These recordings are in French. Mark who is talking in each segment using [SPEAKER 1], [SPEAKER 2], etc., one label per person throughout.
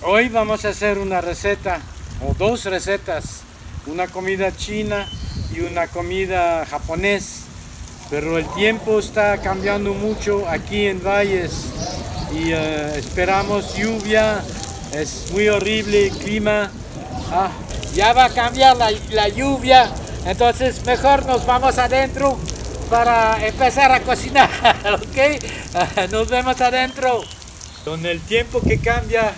[SPEAKER 1] Hoy vamos a hacer una receta o dos recetas, una comida china y una comida japonés, pero el tiempo está cambiando mucho aquí en Valles y esperamos lluvia, es muy horrible el clima, ya va a cambiar la lluvia, entonces mejor nos vamos adentro para empezar a cocinar, ¿ok? Nos vemos adentro. Con el tiempo que cambia,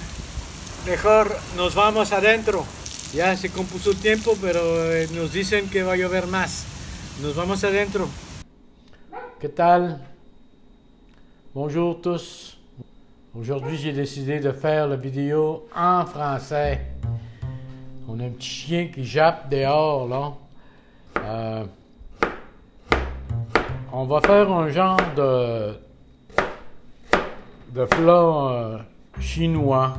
[SPEAKER 1] mejor nos vamos adentro. Ya se compuso el tiempo, pero nos dicen que va a llover más. Nos vamos adentro. ¿Qué tal? Bonjour tous. Aujourd'hui, j'ai décidé de faire la vidéo en français. On a un petit chien qui jappe dehors, là. On va faire un genre de plat chinois.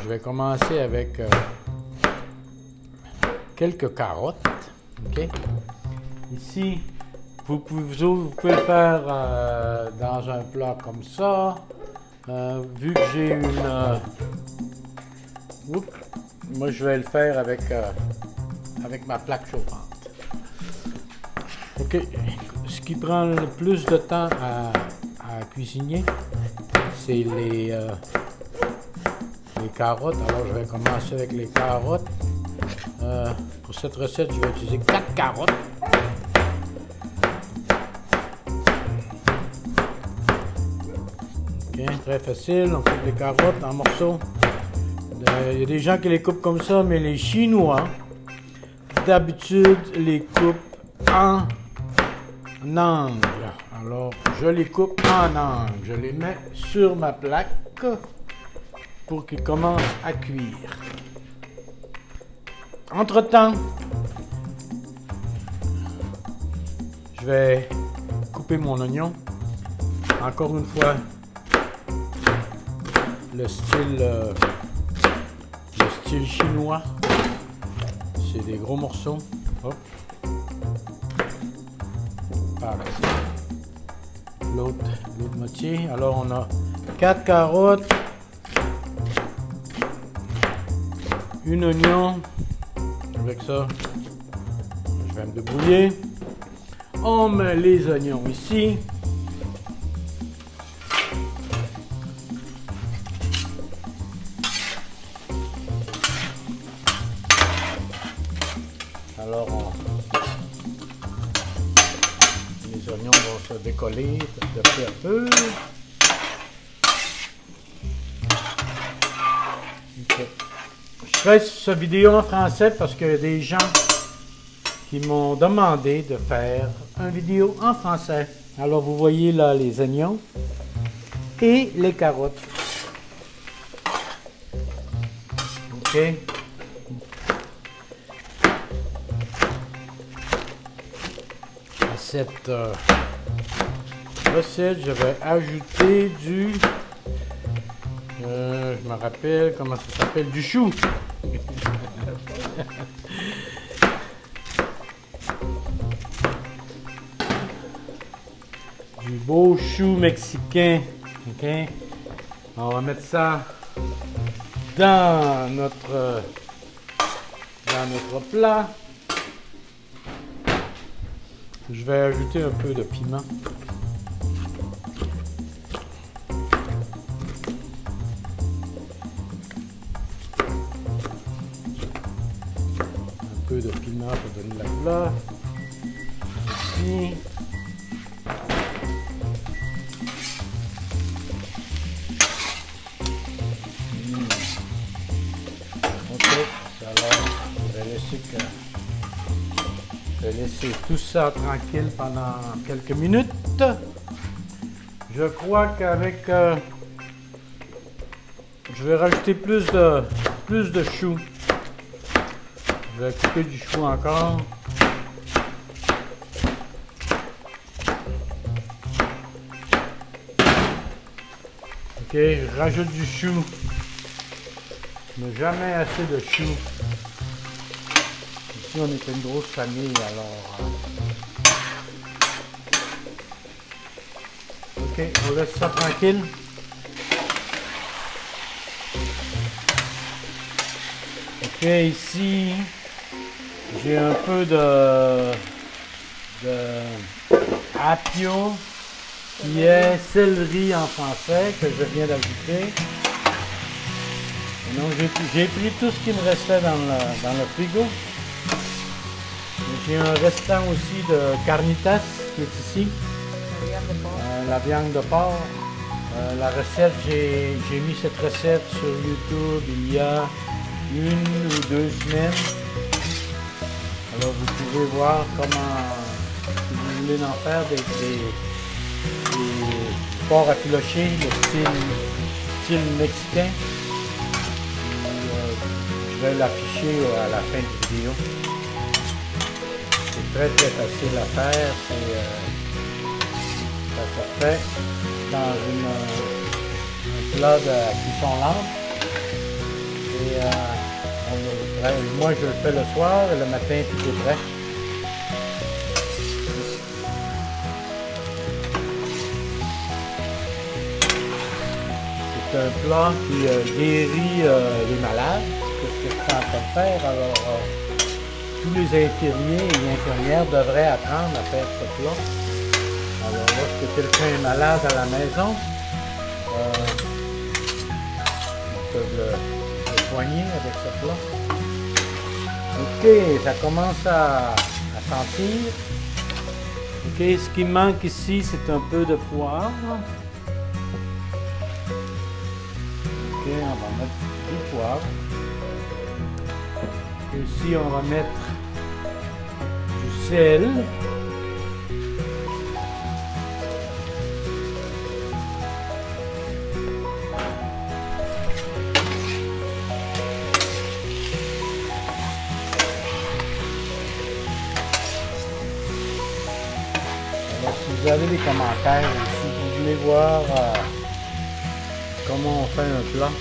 [SPEAKER 1] Je vais commencer avec quelques carottes. Okay. Ici, vous pouvez le faire dans un plat comme ça. Vu que j'ai une... moi, je vais le faire avec ma plaque chauffante. OK. Ce qui prend le plus de temps à cuisiner, c'est les carottes. Alors, je vais commencer avec les carottes. Pour cette recette, je vais utiliser 4 carottes. Okay, très facile. On coupe les carottes en morceaux. Il y a des gens qui les coupent comme ça, mais les Chinois, d'habitude, les coupent en angle. Alors, je les coupe en angle. Je les mets sur ma plaque pour qu'ils commencent à cuire. Entre-temps, je vais couper mon oignon. Encore une fois, le style chinois. C'est des gros morceaux. Hop. Par l'autre moitié. Alors, on a 4 carottes, un oignon. Avec ça, je vais me débrouiller. On met les oignons ici. Alors, les oignons vont se décoller de peu à peu. Okay. Je fais cette vidéo en français parce qu'il y a des gens qui m'ont demandé de faire une vidéo en français. Alors, vous voyez là les oignons et les carottes. OK. À cette recette, je vais ajouter du... je me rappelle comment ça s'appelle, du chou. Du beau chou mexicain. OK? On va mettre ça dans notre plat. Je vais ajouter un peu de piment. Un peu de piment pour donner la couleur. Ici. OK. Alors, je vais laisser tout ça tranquille pendant quelques minutes. Je crois qu'avec... je vais rajouter plus de chou. Je vais couper du chou encore. OK, je rajoute du chou. Mais jamais assez de chou. Ici, on est une grosse famille, alors... OK, on laisse ça tranquille. Ok, ici j'ai un peu de apio, qui est céleri en français, que je viens d'ajouter. Donc j'ai pris tout ce qui me restait dans le frigo. J'ai un restant aussi de carnitas qui est ici. La viande de porc. La recette, j'ai mis cette recette sur YouTube il y a 1 ou 2 semaines. Alors vous pouvez voir comment, si vous voulez en faire des porcs effilochés, le style mexicain. Je vais l'afficher à la fin de la vidéo. C'est très facile à faire. Ça se fait dans un plat de cuisson lente. Et moi je le fais le soir et le matin tout est prêt. C'est un plat qui guérit les malades, c'est ce que je suis en train de faire. Alors tous les infirmiers et infirmières devraient apprendre à faire ce plat. Alors lorsque quelqu'un est malade à la maison, ils peuvent le soigner avec ce plat. Ok, ça commence à sentir. Ok, ce qui manque ici, c'est un peu de poivre. Ok, on va mettre du poivre. Ici, on va mettre du sel. Si vous avez des commentaires, si vous voulez voir comment on fait un plat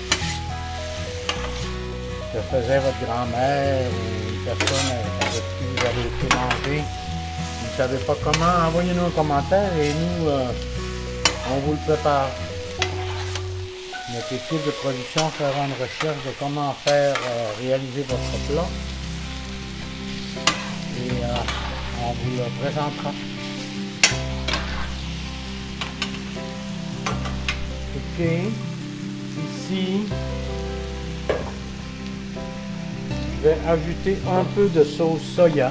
[SPEAKER 1] que faisait votre grand-mère ou une personne avec qui vous avez été manger, vous ne savez pas comment, envoyez-nous un commentaire et nous, on vous le prépare. Notre équipe de production fera une recherche de comment faire réaliser votre plat et on vous le présentera. Ok, ici, je vais ajouter un peu de sauce soya.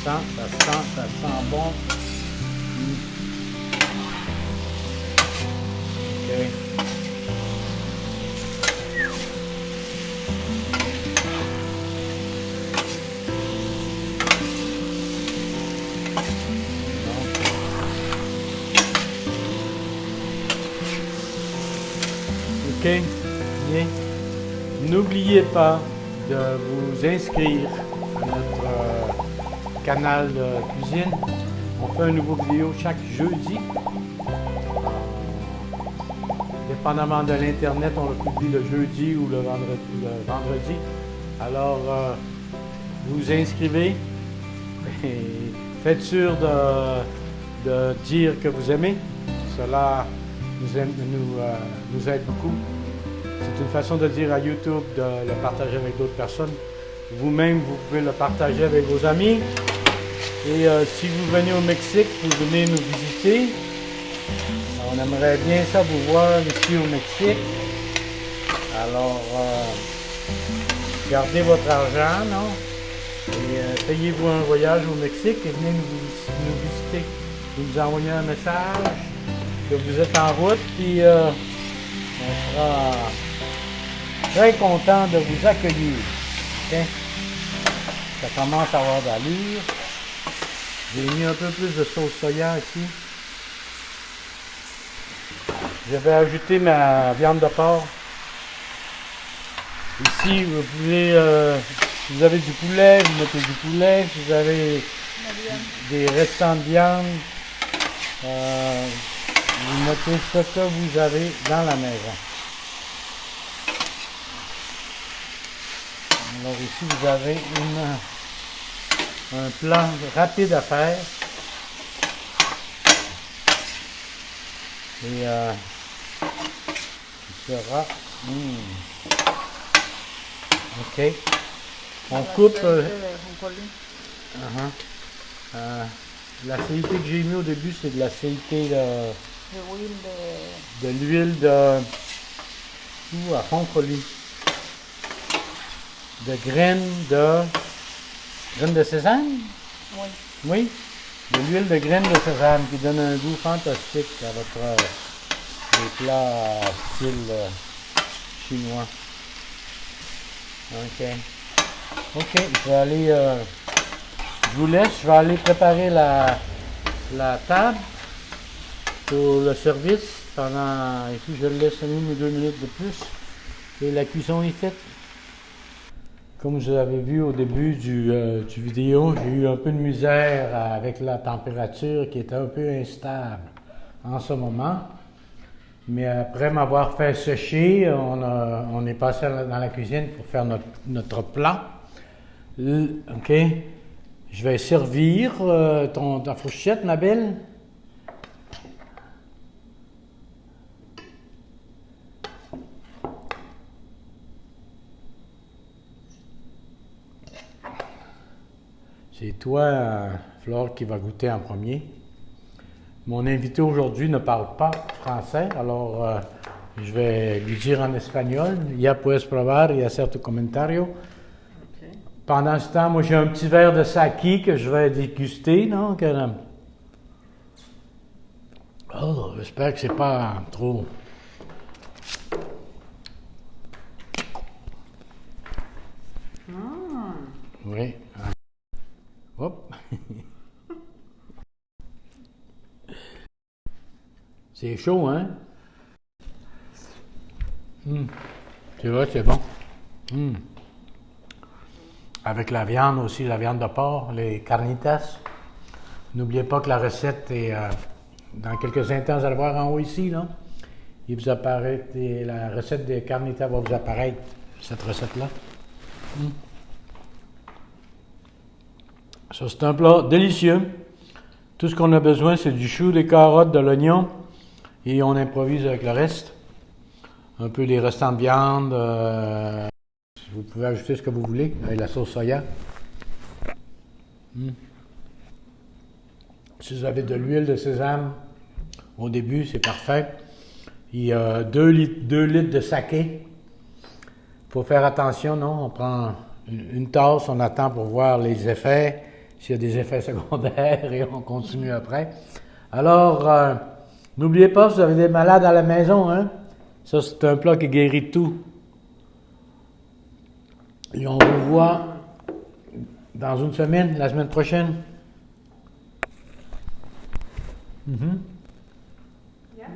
[SPEAKER 1] Ça sent bon. Ok. Ok, bien. N'oubliez pas de vous inscrire à notre canal de cuisine. On fait une nouvelle vidéo chaque jeudi. Dépendamment de l'internet, on le publie le jeudi ou le vendredi. Alors, vous inscrivez et faites sûr de dire que vous aimez. Cela nous aide beaucoup. C'est une façon de dire à YouTube de le partager avec d'autres personnes. Vous-même, vous pouvez le partager avec vos amis. Et si vous venez au Mexique, vous venez nous visiter. On aimerait bien ça vous voir ici au Mexique. Alors, gardez votre argent, non? Et payez-vous un voyage au Mexique et venez nous visiter. Vous nous envoyez un message que vous êtes en route, puis on sera très content de vous accueillir. Okay? Ça commence à avoir d'allure. J'ai mis un peu plus de sauce soya ici. Je vais ajouter ma viande de porc. Ici, vous pouvez, si vous avez du poulet, vous mettez du poulet. Si vous avez des restants de viande, vous mettez ce que vous avez dans la maison. Alors ici, vous avez une Un plat rapide à faire. Et il sera... OK. On coupe... L'acidité que j'ai mis au début, c'est de l'acidité de l'huile de... à Roncolie. De graines de sésame?
[SPEAKER 2] Oui.
[SPEAKER 1] Oui? De l'huile de graines de sésame qui donne un goût fantastique à votre les plats style chinois. OK. OK, je vais aller... je vous laisse, je vais aller préparer la table pour le service pendant... Ici, je le laisse 1 ou 2 minutes de plus. Et la cuisson est faite. Comme vous avez vu au début du vidéo, j'ai eu un peu de misère avec la température qui était un peu instable en ce moment. Mais après m'avoir fait sécher, on est passé dans la cuisine pour faire notre plat. OK. Je vais servir ta fourchette, ma belle. C'est toi, Flore, qui va goûter en premier. Mon invité aujourd'hui ne parle pas français, alors je vais lui dire en espagnol. Ya puedes probar y hacer tu comentario. Okay. Pendant ce temps, moi j'ai un petit verre de sake que je vais déguster. Donc, j'espère que c'est pas trop. Oui. Hop. C'est chaud, hein? C'est vrai, c'est bon. Avec la viande aussi, la viande de porc, les carnitas. N'oubliez pas que la recette est... dans quelques instants, vous allez voir en haut ici, là. Il vous apparaît... la recette des carnitas va vous apparaître, cette recette-là. Ça, c'est un plat délicieux. Tout ce qu'on a besoin, c'est du chou, des carottes, de l'oignon. Et on improvise avec le reste. Un peu les restants de viande. Vous pouvez ajouter ce que vous voulez avec la sauce soya. Si vous avez de l'huile de sésame au début, c'est parfait. Il y a 2 litres de saké. Il faut faire attention, non? On prend une tasse, on attend pour voir les effets, s'il y a des effets secondaires, et on continue après. Alors, n'oubliez pas, si vous avez des malades à la maison, hein? Ça, c'est un plat qui guérit tout. Et on vous voit dans une semaine, la semaine prochaine.
[SPEAKER 2] Yeah.